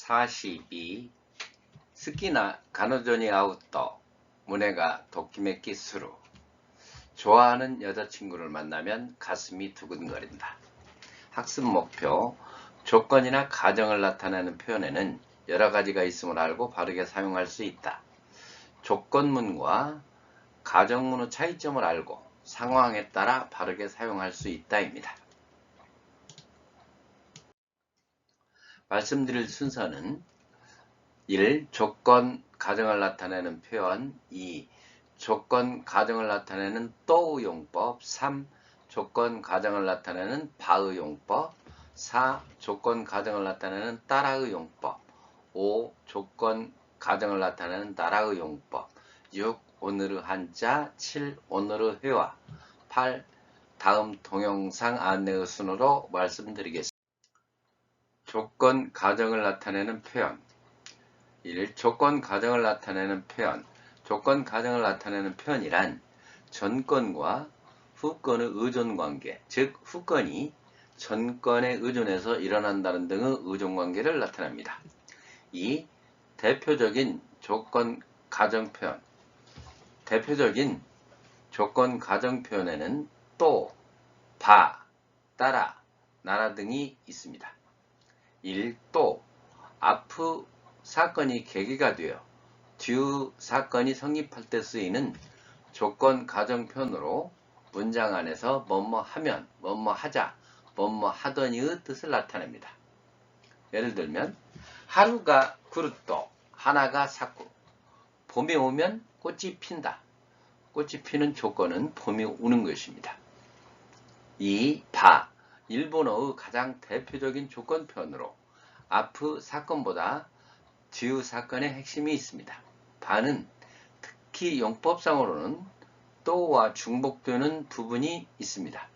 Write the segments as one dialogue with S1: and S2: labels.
S1: 42. 스키나 가노조니 아웃도 문해가 도키메키 스루. 좋아하는 여자친구를 만나면 가슴이 두근거린다. 학습 목표. 조건이나 가정을 나타내는 표현에는 여러 가지가 있음을 알고 바르게 사용할 수 있다. 조건문과 가정문의 차이점을 알고 상황에 따라 바르게 사용할 수 있다입니다. 말씀드릴 순서는 1. 조건, 가정을 나타내는 표현. 2. 조건, 가정을 나타내는 또의 용법. 3. 조건, 가정을 나타내는 바의 용법. 4. 조건, 가정을 나타내는 따라의 용법. 5. 조건, 가정을 나타내는 나라의 용법. 6. 오늘의 한자. 7. 오늘의 회화. 8. 다음 동영상 안내의 순으로 말씀드리겠습니다. 조건, 가정을 나타내는 표현. 1. 조건, 가정을 나타내는 표현. 조건, 가정을 나타내는 표현이란 전건과 후건의 의존관계, 즉 후건이 전건에 의존해서 일어난다는 등의 의존관계를 나타냅니다. 2. 대표적인 조건, 가정 표현. 대표적인 조건, 가정 표현에는 또, 바, 따라, 나라 등이 있습니다. 1. 또, 앞의 사건이 계기가 되어 뒤의 사건이 성립할 때 쓰이는 조건, 가정 표현으로 문장 안에서 뭐뭐 하면, 뭐뭐 하자, 뭐뭐 하더니의 뜻을 나타냅니다. 예를 들면 하루가 구르또, 하나가 사쿠. 봄이 오면 꽃이 핀다. 꽃이 피는 조건은 봄이 오는 것입니다. 2. 바. 일본어의 가장 대표적인 조건 표현으로 앞의 사건보다 뒤의 사건의 핵심이 있습니다. 바는 특히 용법상으로는 또와 중복되는 부분이 있습니다.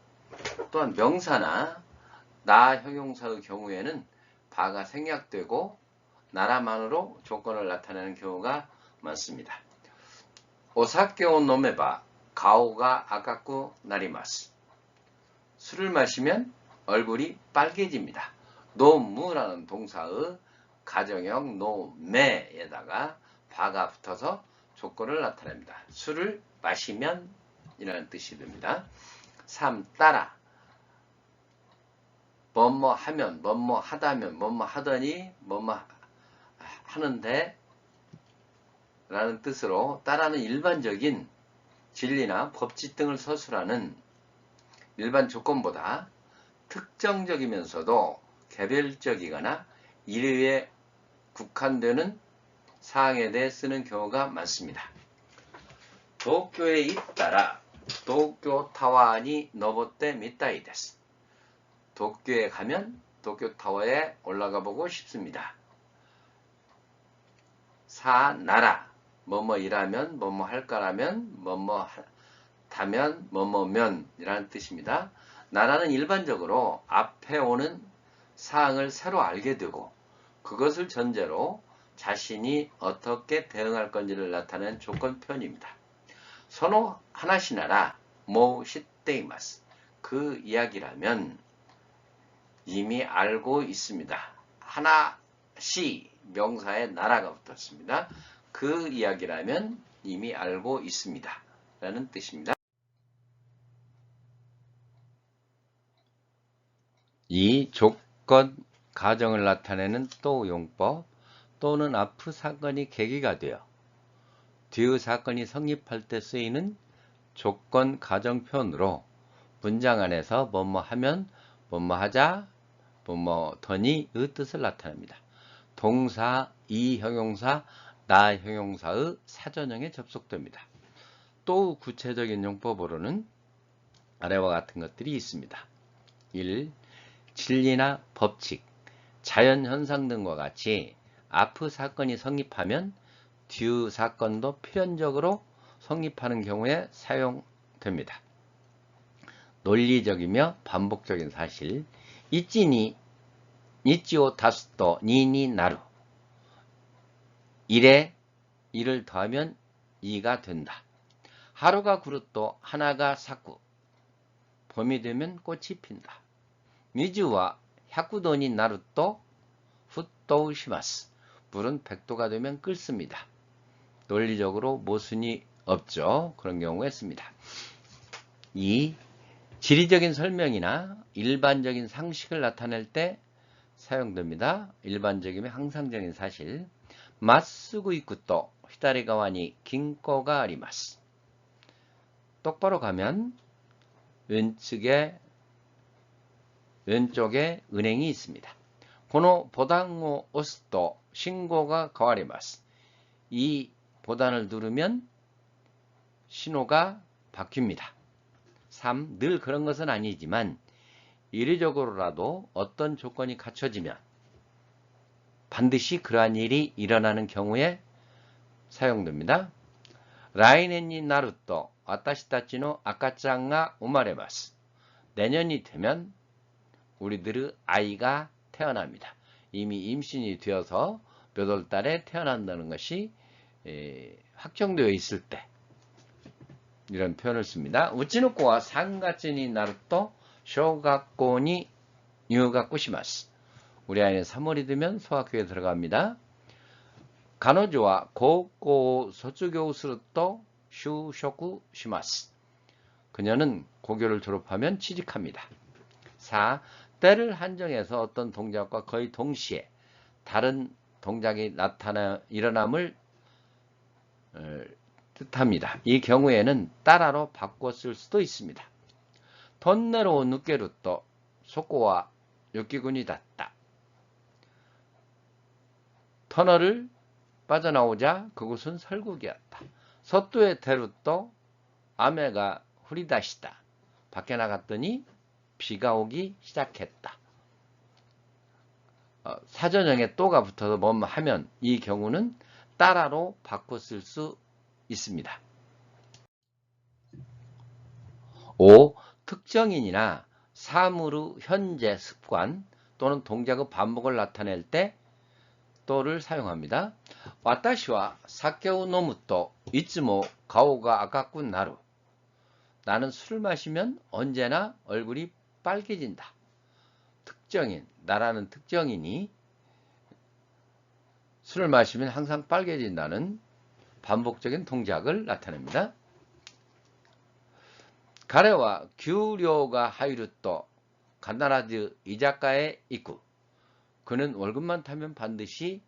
S1: 또한 명사나 나 형용사의 경우에는 바가 생략되고 나라만으로 조건을 나타내는 경우가 많습니다. 오사케 오 노메바 가오가 아까쿠 나리마스. 술을 마시면 얼굴이 빨개집니다. 노무라는 동사의 가정형 노매에다가 바가 붙어서 조건을 나타냅니다. 술을 마시면 이라는 뜻이 됩니다. 3. 따라. 뭐뭐 하면, 뭐뭐 하다면, 뭐뭐 하더니, 뭐뭐 하는데 라는 뜻으로 따라는 일반적인 진리나 법칙 등을 서술하는 일반 조건보다 특정적이면서도 개별적이거나 일회에 국한되는 사항에 대해 쓰는 경우가 많습니다. 도쿄에 있다라 도쿄 타와니 노보테 미타이 데스. 도쿄에 가면 도쿄 타워에 올라가 보고 싶습니다. 4. 나라. 뭐뭐 일하면, 뭐뭐 할까라면, 뭐뭐 다면, 뭐뭐면 이라는 뜻입니다. 나라는 일반적으로 앞에 오는 사항을 새로 알게 되고 그것을 전제로 자신이 어떻게 대응할 건지를 나타내는 조건 표현입니다. 소노 하나시나라 모 시테이마스. 그 이야기라면 이미 알고 있습니다. 하나시 명사에 나라가 붙었습니다. 그 이야기라면 이미 알고 있습니다. 라는 뜻입니다. 이 조건, 가정을 나타내는 또 용법. 또는 앞의 사건이 계기가 되어 뒤의 사건이 성립할 때 쓰이는 조건, 가정 표현으로 문장 안에서 뭐뭐 하면, 뭐뭐 하자, 뭐뭐 더니의 뜻을 나타냅니다. 동사, 이 형용사, 나 형용사의 사전형에 접속됩니다. 또 구체적인 용법으로는 아래와 같은 것들이 있습니다. 1. 진리나 법칙, 자연현상 등과 같이 앞의 사건이 성립하면 뒤의 사건도 필연적으로 성립하는 경우에 사용됩니다. 논리적이며 반복적인 사실. 이치오 다스또 니니 나루. 1에 1을 더하면 2가 된다. 하루가 구르또 하나가 사쿠. 봄이 되면 꽃이 핀다. 미주와 100도니 나루 또 훗도우시마스. 불은 100도가 되면 끓습니다. 논리적으로 모순이 없죠. 그런 경우에 씁니다. 2. 지리적인 설명이나 일반적인 상식을 나타낼 때 사용됩니다. 일반적이면 항상적인 사실. 마쓰고 이쿠또 히다리가와니 긴코가 아리마스. 똑바로 가면 왼쪽에 은행이 있습니다. 고노 보단을 오스또 신고가 가와리마스. 이 보단을 누르면 신호가 바뀝니다. 3. 늘 그런 것은 아니지만 이례적으로라도 어떤 조건이 갖춰지면 반드시 그러한 일이 일어나는 경우에 사용됩니다. 라이넨이 나루또 와타시타치노 아카짱가 오마레마스. 내년이 되면 우리들의 아이가 태어납니다. 이미 임신이 되어서 몇 월 달에 태어난다는 것이 확정되어 있을 때 이런 표현을 씁니다. 우치노코와 상가츠니 나루또 쇼각고니入学します. 우리 아이는 3월이 되면 소학교에 들어갑니다. 彼女は高校を卒業すると就職します. 그녀는 고교를 졸업하면 취직합니다. 4. 때를 한정해서 어떤 동작과 거의 동시에 다른 동작이 일어남을 뜻합니다. 이 경우에는 따라로 바꿔 쓸 수도 있습니다. 턴네로 누케루또 소코와 유키군이 닿다. 터널을 빠져나오자 그곳은 설국이었다. 서뚜에 테루또 아메가 후리다시다. 밖에 나갔더니 비가 오기 시작했다. 사전형에 또가 붙어서 뭐 하면 이 경우는 따라로 바꿔 쓸 수 있습니다. 5. 특정인이나 사물의 현재 습관 또는 동작의 반복을 나타낼 때 또를 사용합니다. 와타시와 사케を飲むといつも顔が赤くなる. 나는 술을 마시면 언제나 얼굴이 빨개진다. 특정인, 나라는 특정인이 술을 마시면 항상 빨개진다는 반복적인 동작을 나타냅니다. 彼は給料が入ると必ず居酒屋へ行く. 그는 월급만 타면 반드시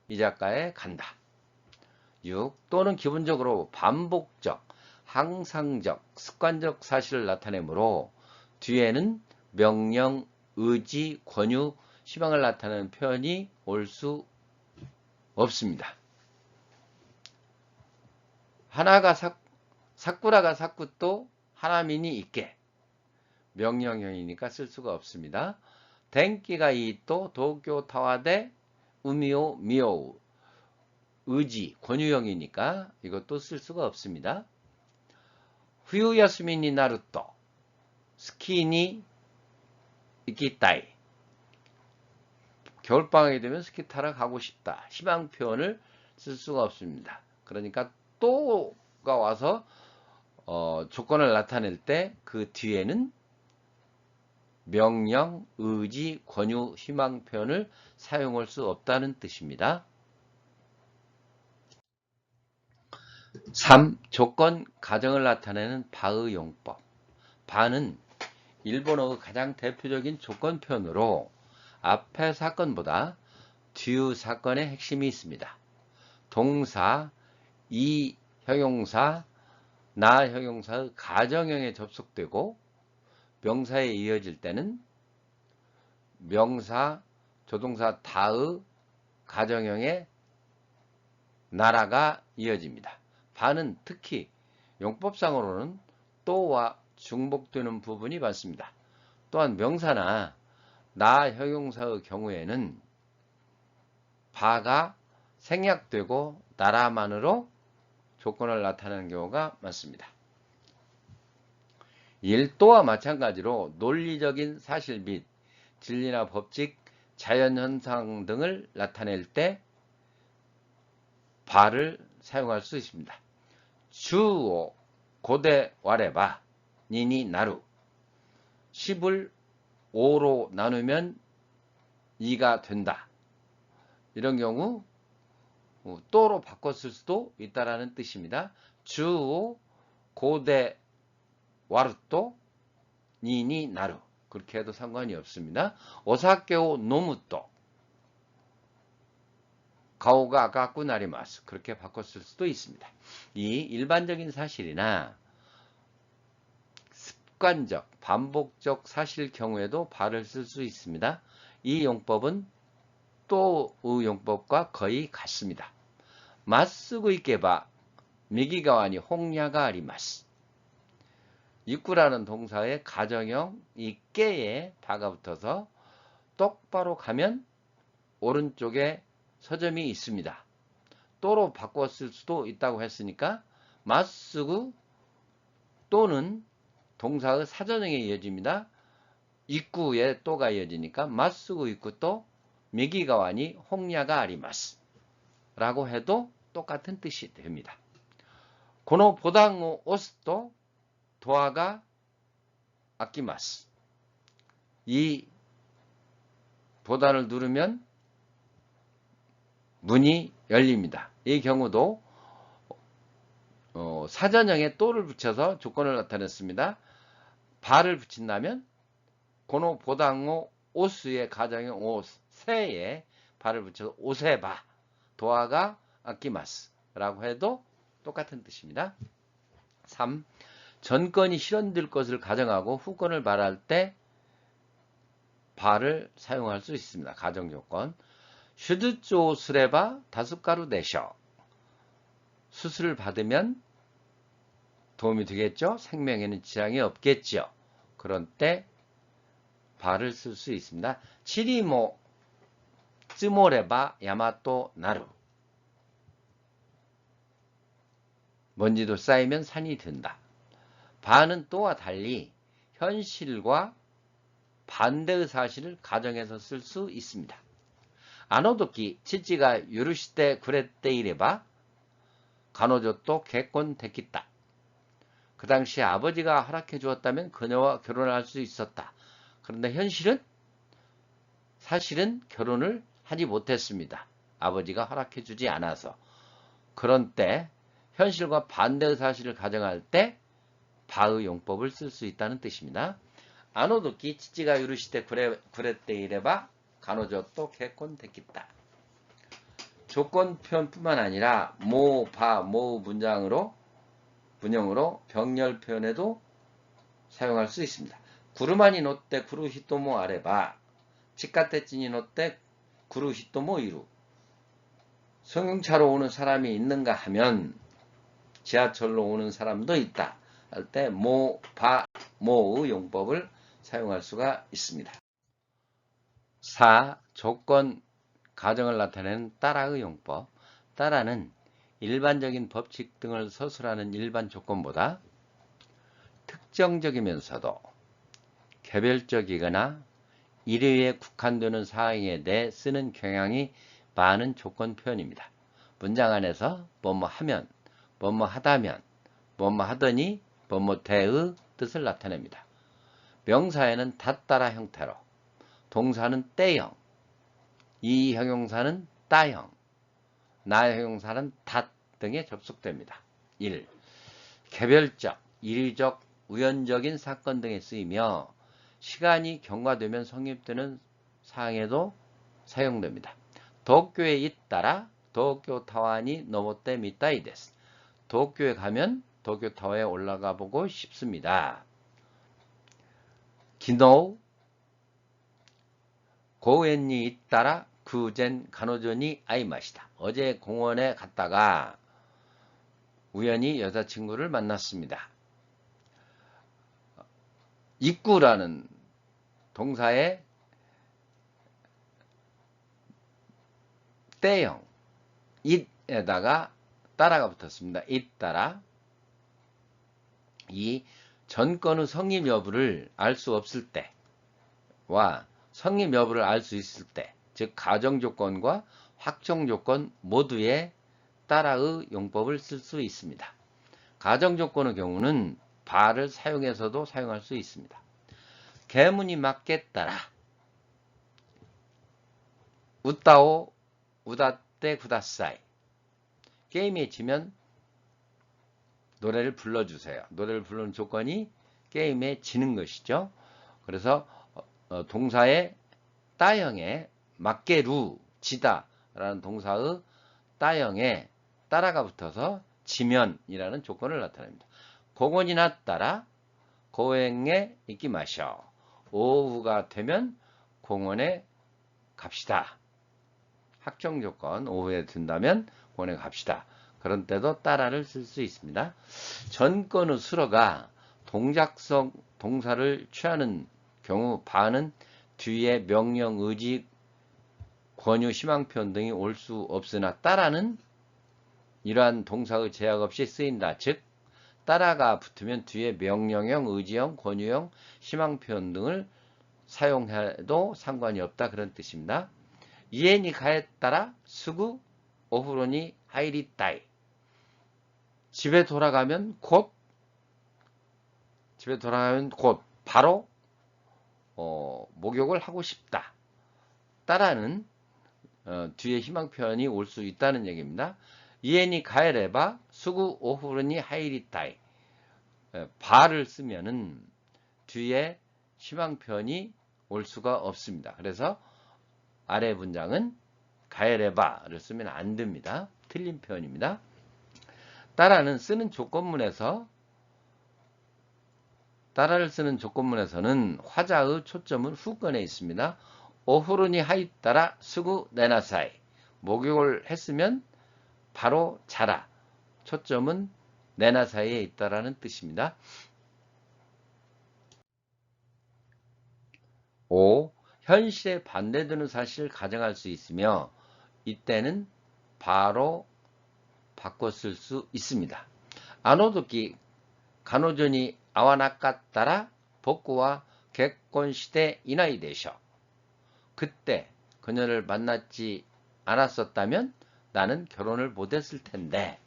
S1: 이자카에 간다. 6. 또는 기본적으로 반복적, 항상적, 습관적 사실을 나타내므로 뒤에는 명령, 의지, 권유, 희망을 나타내는 표현이 올 수 없습니다. 사쿠라가 사쿠또 하나민이 있게. 명령형이니까 쓸 수가 없습니다. 덴키가 이또 도쿄 타와데 우미오 미오우. 의지, 권유형이니까 이것도 쓸 수가 없습니다. 후유야스미니 나루또 스키니 이키타이. 겨울방학이 되면 스키 타러 가고 싶다. 희망 표현을 쓸 수가 없습니다. 그러니까 또가 와서 조건을 나타낼 때 그 뒤에는 명령, 의지, 권유, 희망 표현을 사용할 수 없다는 뜻입니다. 3. 조건, 가정을 나타내는 바의 용법. 바는 일본어의 가장 대표적인 조건 표현으로 앞의 사건보다 뒤의 사건의 핵심이 있습니다. 동사, 이 형용사, 나 형용사의 가정형에 접속되고 명사에 이어질 때는 명사, 조동사 다의 가정형의 나라가 이어집니다. 바는 특히 용법상으로는 또와 중복되는 부분이 많습니다. 또한 명사나 나 형용사의 경우에는 바가 생략되고 나라만으로 조건을 나타내는 경우가 많습니다. 1. 또와 마찬가지로 논리적인 사실 및 진리나 법칙, 자연현상 등을 나타낼 때 바를 사용할 수 있습니다. 주오 고대 와레바 니니 나루. 10을 5로 나누면 2가 된다. 이런 경우 또로 바꿨을 수도 있다라는 뜻입니다. 주 고대 와르또 니니 나루 그렇게 해도 상관이 없습니다. 오사케오 노무또 가오가 아까꾸 나리마스 그렇게 바꿨을 수도 있습니다. 이 일반적인 사실이나 습관적, 반복적 사실 경우에도 발을 쓸 수 있습니다. 이 용법은 또의 용법과 거의 같습니다. 마쓰고 있게바 미기가와니 홍야가 아리마스. 이꾸라는 동사의 가정형 이 깨에 바가 붙어서 똑바로 가면 오른쪽에 서점이 있습니다. 또로 바꿨을 수도 있다고 했으니까 마쓰고 또는 동사의 사전형에 이어집니다. 입구에 또가 이어지니까 마쓰고 입구 또 미기가와니 홍야가 아리마스 라고 해도 똑같은 뜻이 됩니다. 고노 보당오 오스도 도화가 아끼마스. 이 보단을 누르면 문이 열립니다. 이 경우도 사전형에 또를 붙여서 조건을 나타냈습니다. 바를 붙인다면 고노 보당오 오스의 가정형 오세에 바를 붙여서 오세바 도화가 아끼마스 라고 해도 똑같은 뜻입니다. 3. 전건이 실현될 것을 가정하고 후건을 말할 때 바를 사용할 수 있습니다. 가정조건. 슈드조 수레바 다숫가루 내셔. 수술을 받으면 도움이 되겠죠? 생명에는 지장이 없겠죠? 그런 때 바를 쓸 수 있습니다. 치리모 쯔모레바 야마토 나루. 먼지도 쌓이면 산이 된다. 바는 또와 달리 현실과 반대의 사실을 가정해서 쓸 수 있습니다. 아노도키 치치가 유르시테 그랬테 이래바 가노조또 개콘 됐겠다. 그 당시에 아버지가 허락해 주었다면 그녀와 결혼할 수 있었다. 그런데 사실은 결혼을 하지 못했습니다. 아버지가 허락해 주지 않아서. 그런 때 현실과 반대의 사실을 가정할 때 바의 용법을 쓸 수 있다는 뜻입니다. 아노도키 치치가 유르시테 그랬테 이래바 가노조또 개콘 됐겠다. 조건 표현뿐만 아니라 모, 바, 모 문형으로 병렬 표현에도 사용할 수 있습니다. 구르마니 노떼 구루히토모 아레바 치카테찌니 노떼 구루히토모 이루. 승용차로 오는 사람이 있는가 하면 지하철로 오는 사람도 있다. 할 때 모, 바, 모의 용법을 사용할 수가 있습니다. 4. 조건 가정을 나타내는 따라의 용법. 따라는 일반적인 법칙 등을 서술하는 일반 조건보다 특정적이면서도 개별적이거나 일회에 국한되는 사항에 대해 쓰는 경향이 많은 조건 표현입니다. 문장 안에서 뭐뭐 하면, 뭐뭐 하다면, 뭐뭐 하더니, 뭐뭐 대의 뜻을 나타냅니다. 명사에는 닷따라 형태로, 동사는 때형, 이 형용사는 따형, 나 형용사는 닷 등에 접속됩니다. 1. 개별적, 일의적, 우연적인 사건 등에 쓰이며 시간이 경과되면 성립되는 사항에도 사용됩니다. 도쿄에 있다라 도쿄 타와니 노모떼 미타이 데스. 도쿄에 가면 도쿄 타워에 올라가 보고 싶습니다. 기노 고엔니 있다라 구젠 간호전이 아이마시다. 어제 공원에 갔다가 우연히 여자친구를 만났습니다. 입구라는 동사의 때형 it에다가 따라가 붙었습니다. it따라. 이 전건의 성립 여부를 알 수 없을 때와 성립 여부를 알 수 있을 때, 즉 가정조건과 확정조건 모두에 따라의 용법을 쓸 수 있습니다. 가정조건의 경우는 바를 사용해서도 사용할 수 있습니다. 개문이 맞게 따라 웃다오 우다떼 구다사이. 게임에 지면 노래를 불러주세요. 노래를 부르는 조건이 게임에 지는 것이죠. 그래서 동사의 따형에 막게루 지다 라는 동사의 따형에 따라가 붙어서 지면이라는 조건을 나타냅니다. 공원이나 따라 고행에 있기 마셔. 오후가 되면 공원에 갑시다. 확정 조건 오후에 든다면 공원에 갑시다. 그런 때도 따라를 쓸 수 있습니다. 전건의 수로가 동작성 동사를 취하는 경우 바는 뒤에 명령, 의지, 권유, 희망표현 등이 올 수 없으나 따라는 이러한 동사의 제약 없이 쓰인다. 즉 따라가 붙으면 뒤에 명령형, 의지형, 권유형, 희망표현 등을 사용해도 상관이 없다. 그런 뜻입니다. 이엔이 가에 따라 수구 오후로니 하이리따이. 집에 돌아가면 곧 바로 목욕을 하고 싶다. 따라는 뒤에 희망 표현이 올 수 있다는 얘기입니다. 이엔이 가에레바 수구 오후르니 하이리따이. 바를 쓰면은 뒤에 희망 표현이 올 수가 없습니다. 그래서 아래 문장은 가에레바를 쓰면 안 됩니다. 틀린 표현입니다. 따라를 쓰는 조건문에서는 화자의 초점은 후건에 있습니다. 오후르니 하이 따라 수구 내나사이. 목욕을 했으면 바로 자라. 초점은 내나사이에 있다라는 뜻입니다. 5. 현실에 반대되는 사실을 가정할 수 있으며 이때는 바로 바꿔 쓸 수 있습니다. 아노도키 가노조니 아와나까따라 복구와 객권시대 이나이 되셔. 그때 그녀를 만났지 않았었다면 나는 결혼을 못했을 텐데.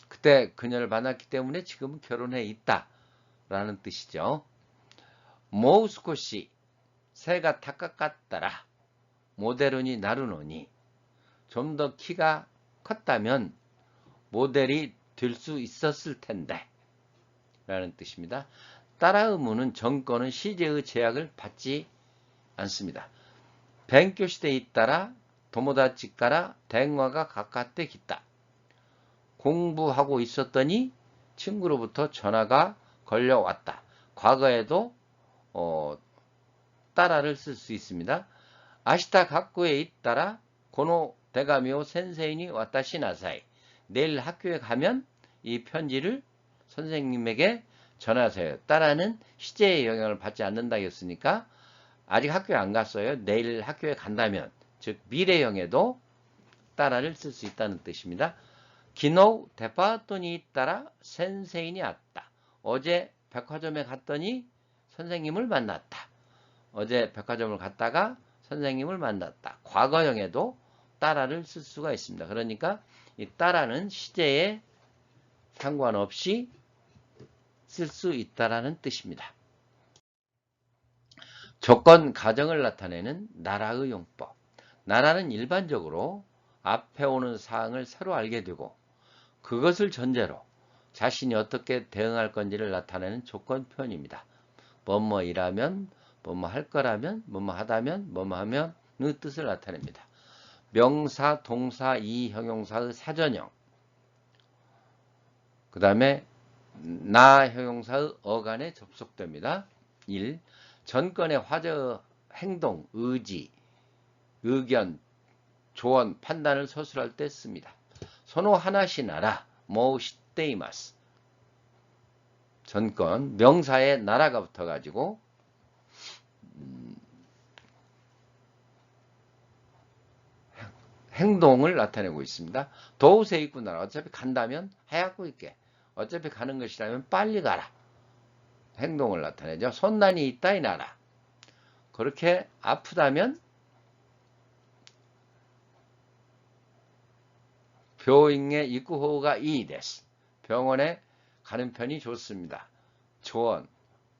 S1: 그때 그녀를 만났기 때문에 지금은 결혼해 있다 라는 뜻이죠. 모우스코시 새가 타까까따라 모델은이 나르노니. 좀 더 키가 컸다면 모델이 될 수 있었을 텐데 라는 뜻입니다. 따라 의문은 정권은 시제의 제약을 받지 않습니다. 벤교시대에 따라 도모다치가라 대화가 가깝게 기다. 공부하고 있었더니 친구로부터 전화가 걸려왔다. 과거에도 따라를 쓸 수 있습니다. 아시타 학교에 있다라 고노 대가미오 센세인이 왔다시 나사이. 내일 학교에 가면 이 편지를 선생님에게 전하세요. 따라는 시제의 영향을 받지 않는다 했으니까 아직 학교에 안 갔어요. 내일 학교에 간다면, 즉 미래형에도 따라를 쓸 수 있다는 뜻입니다. 기노 데파토니 따라 센세인이 왔다. 어제 백화점에 갔더니 선생님을 만났다. 어제 백화점을 갔다가 선생님을 만났다. 과거형에도 따라를 쓸 수가 있습니다. 그러니까 이 따라는 시제에 상관없이 쓸 수 있다라는 뜻입니다. 조건 가정을 나타내는 나라의 용법. 나라는 일반적으로 앞에 오는 사항을 새로 알게 되고 그것을 전제로 자신이 어떻게 대응할 건지를 나타내는 조건 표현입니다. 뭐뭐 일하면, 뭐뭐 할 거라면, 뭐뭐 하다면, 뭐뭐 하면의 뜻을 나타냅니다. 명사, 동사, 이 형용사의 사전형. 그 다음에 나 형용사의 어간에 접속됩니다. 1. 전건의 화제의 행동, 의지, 의견, 조언, 판단을 서술할 때 씁니다. 소노 하나시 나라, 모시테이마스. 전건, 명사에 나라가 붙어가지고 행동을 나타내고 있습니다. 도우세이쿠 나라. 어차피 간다면 하얗고 있게. 어차피 가는 것이라면 빨리 가라. 행동을 나타내죠. 손난이 있다 이 나라. 그렇게 아프다면 병원에 입구호가 이 데스. 병원에 가는 편이 좋습니다. 조언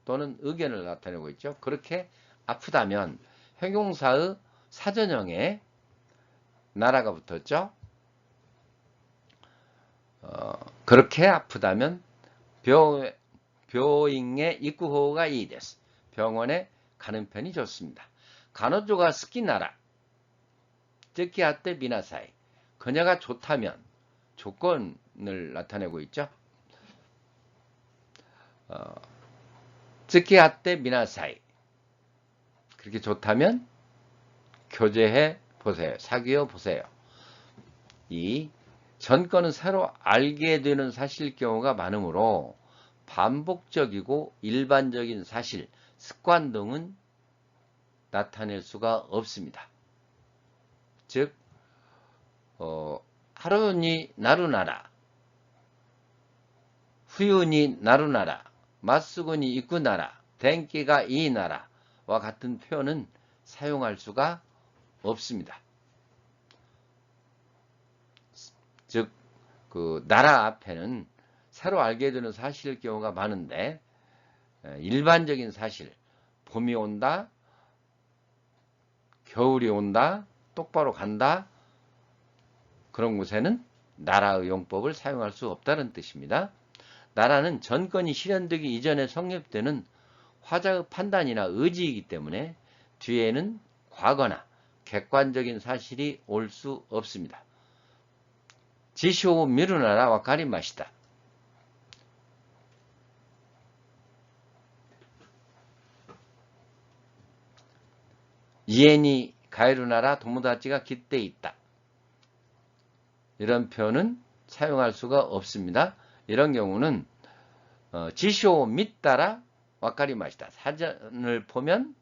S1: 또는 의견을 나타내고 있죠. 그렇게 아프다면 형용사의 사전형에 나라가 붙었죠. 그렇게 아프다면 병원에 입구호가 이이데스. 병원에 가는 편이 좋습니다. 간호조가 스키나라 쯔키아떼 미나사이. 그녀가 좋다면 조건을 나타내고 있죠. 쯔키아떼 미나사이. 그렇게 좋다면 교제해 보세요. 사귀어 보세요. 이 전건은 새로 알게 되는 사실일 경우가 많으므로 반복적이고 일반적인 사실, 습관 등은 나타낼 수가 없습니다. 즉 하루니 나루나라, 후유니 나루나라, 맞수근이 이꾸나라, 댕기가 이나라와 같은 표현은 사용할 수가 없습니다. 즉, 그 나라 앞에는 새로 알게 되는 사실일 경우가 많은데 일반적인 사실, 봄이 온다, 겨울이 온다, 똑바로 간다, 그런 곳에는 나라의 용법을 사용할 수 없다는 뜻입니다. 나라는 전건이 실현되기 이전에 성립되는 화자의 판단이나 의지이기 때문에 뒤에는 과거나 객관적인 사실이 올 수 없습니다. 지시오 미루나라 와카리 마시다. 이엔이 가에루나라 도모다치가 깃대 있다. 이런 표현은 사용할 수가 없습니다. 이런 경우는 지시오 믿다라 와카리 마시다. 사전을 보면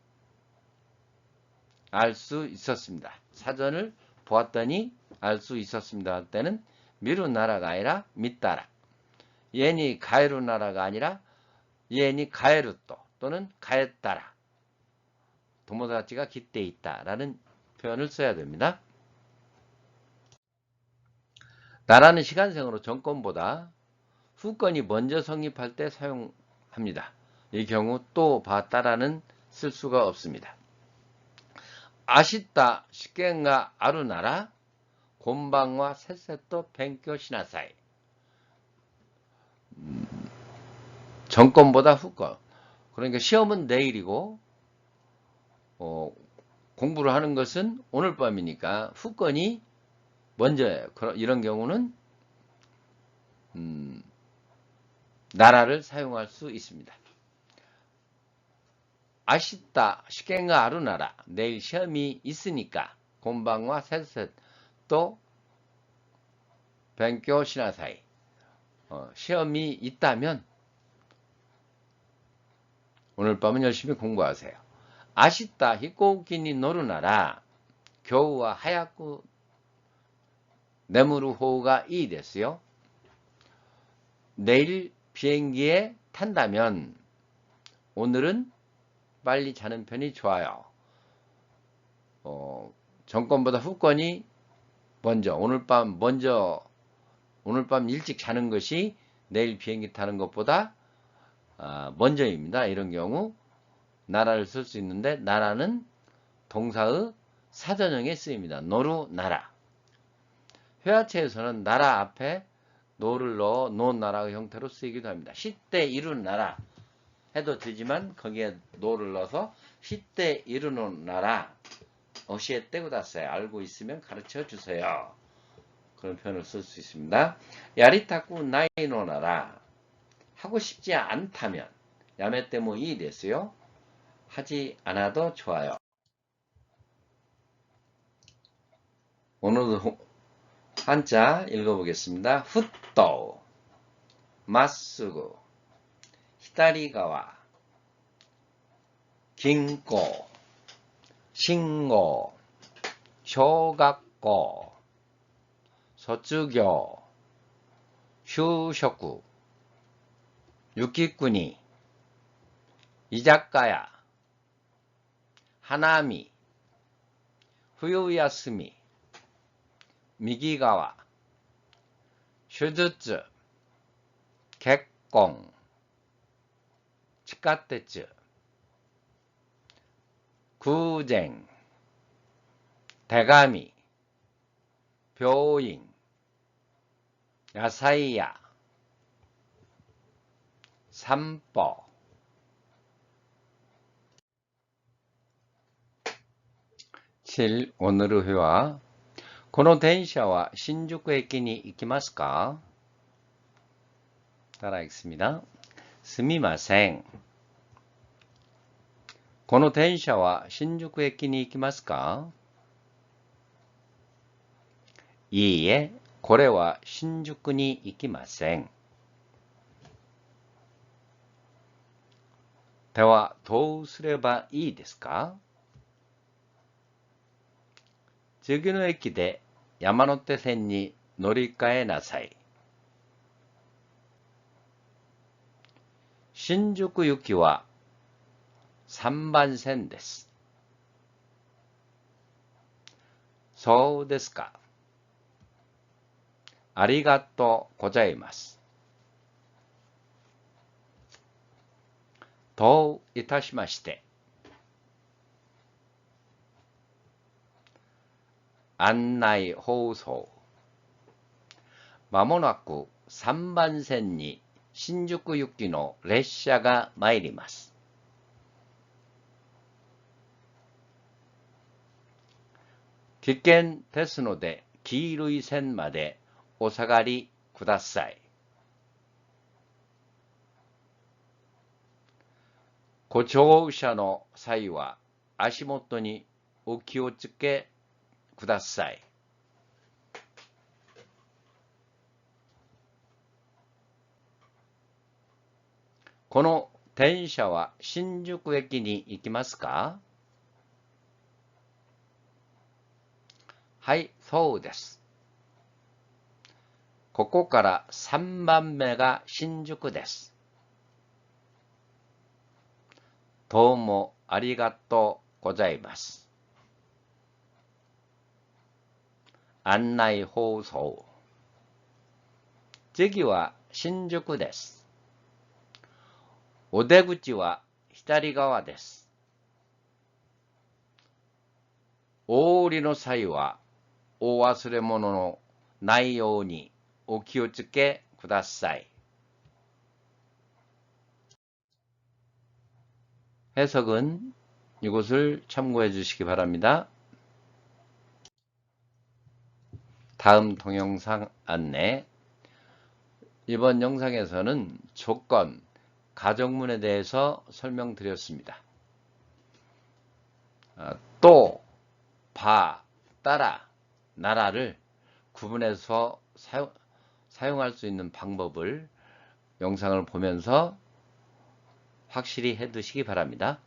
S1: 알 수 있었습니다. 사전을 보았더니 알 수 있었습니다. 할 때는 미루나라가 아니라 믿다라. 예니 가에루나라가 아니라 예니 가에루또 또는 가에따라. 도모다치가 깃대 있다라는 표현을 써야 됩니다. 나라는 시간생으로 전건보다 후건이 먼저 성립할 때 사용합니다. 이 경우 또 봤다라는 쓸 수가 없습니다. 아시다 시겐가 아루나라 곤방와 세세토 뱅교 시나사이. 전건보다 후건. 그러니까 시험은 내일이고 공부를 하는 것은 오늘 밤이니까 후건이 먼저예요. 이런 경우는 나라를 사용할 수 있습니다. 아시다 시겐가 아루나라. 내일 시험이 있으니까 곤방와 세셋 또 뱅교 시나사이. 시험이 있다면 오늘 밤은 열심히 공부하세요. 아시다 히코우키니 노루나라. 겨우와 하얗고 네무루 호우가 이 됐어요. 내일 비행기에 탄다면 오늘은 빨리 자는 편이 좋아요. 전건보다 후건이 먼저 오늘 밤 일찍 자는 것이 내일 비행기 타는 것보다 먼저입니다. 이런 경우 나라를 쓸 수 있는데 나라는 동사의 사전형에 쓰입니다. 노루 나라. 회화체에서는 나라 앞에 노를 넣어 노나라의 형태로 쓰이기도 합니다. 시대 이룬 나라 해도 되지만 거기에 노를 넣어서 시대 이루는 나라 어시에 떼고 das어요. 알고 있으면 가르쳐 주세요. 그런 표현을 쓸 수 있습니다. 야리타쿠 나이노 나라. 하고 싶지 않다면 야메 때문에 이 됐어요. 하지 않아도 좋아요. 오늘도 한자 읽어보겠습니다. 훗도 마쓰구 히다리가와 긴고 신고 쇼각고 소츠교 휴쇼쿠 유키쿠니 이자카야 하나미 후유야스미 미기가와 슈즈츠 객공 치카테츠 구쟁 대가미, 벼잉, 야사이야, 삼보. 7. 오늘의 회화. この電車は新宿駅に行きますか? 따라 읽습니다. すみません. この電車は新宿駅に行きますか?いいえ、これは新宿に行きません. では、どうすればいいですか? 次の駅で山手線に乗り換えなさい。新宿行きは3番線です。そうですか。ありがとうございます。どういたしまして。案内放送。まもなく3番線に新宿行きの列車が参ります。危険ですので黄色い線までお下がりください。ご乗車の際は足元にお気をつけください。この電車は新宿駅に行きますか? はい、そうです。ここから3番目が新宿です。どうもありがとうございます。案内放送。次は新宿です。お出口は左側です。お降りの際はお忘れ物のないようにお気をつけください。해석은 이곳을 참고해 주시기 바랍니다. 다음 동영상 안내. 이번 영상에서는 조건, 가정문에 대해서 설명드렸습니다. 또, 봐, 따라, 나라를 구분해서 사용할 수 있는 방법을 영상을 보면서 확실히 해두시기 바랍니다.